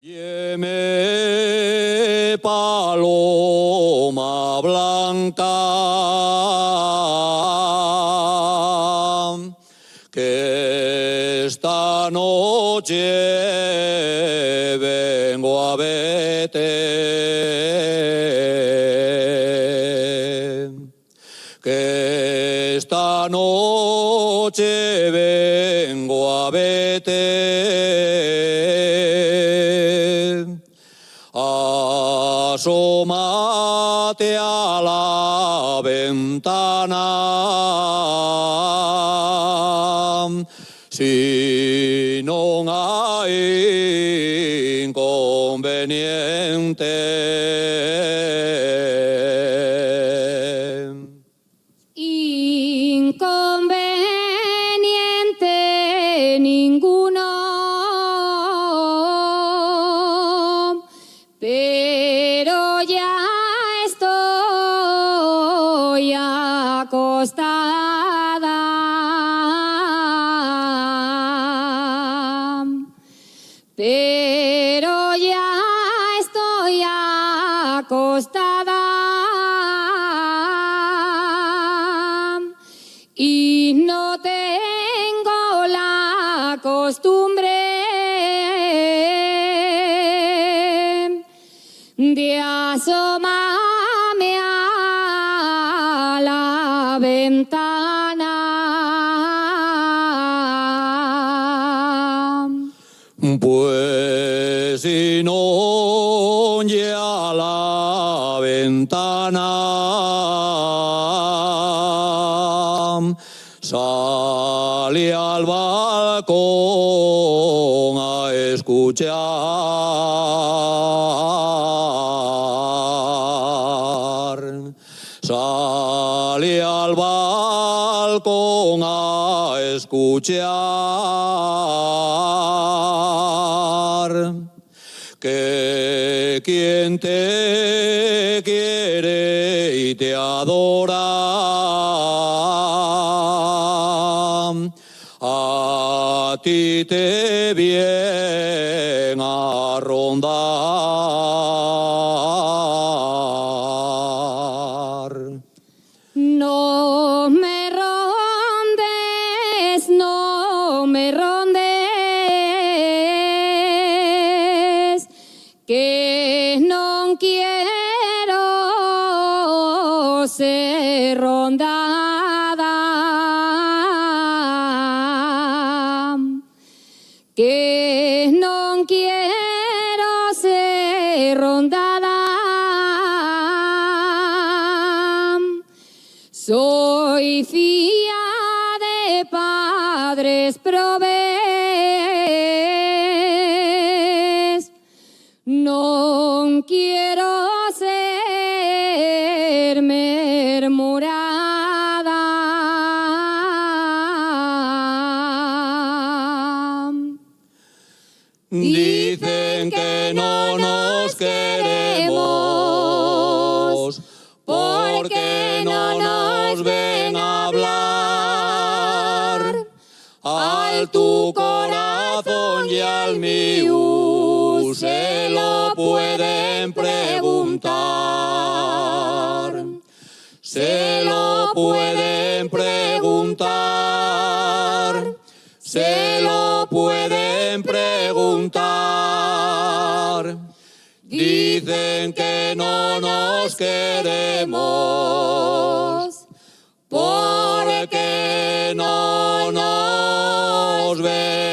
Yeme paloma blanca, que esta noche vengo a verte, que esta noche vengo a verte. Asómate a la ventana, si no hay inconveniente. Inconveniente ninguno, pero ya estoy acostada. Pero ya estoy acostada y no tengo la costumbre de asomarme a la ventana. Pues si no llega a la ventana, sale al balcón a escuchar. Sale al balcón a escuchar. Que quien te quiere y te adora, a ti te viene a rondar. No me rondes, no me rondes, que no quiero ser rondada, que no quiero ser rondada. Soy fía de padres probes, no quiero ser murmurada. Dicen que no nos queremos porque no nos ven hablar. Al tu corazón y al mío se lo pueden preguntar. Se lo pueden preguntar. Se lo pueden preguntar. Dicen que no nos queremos porque no nos ven.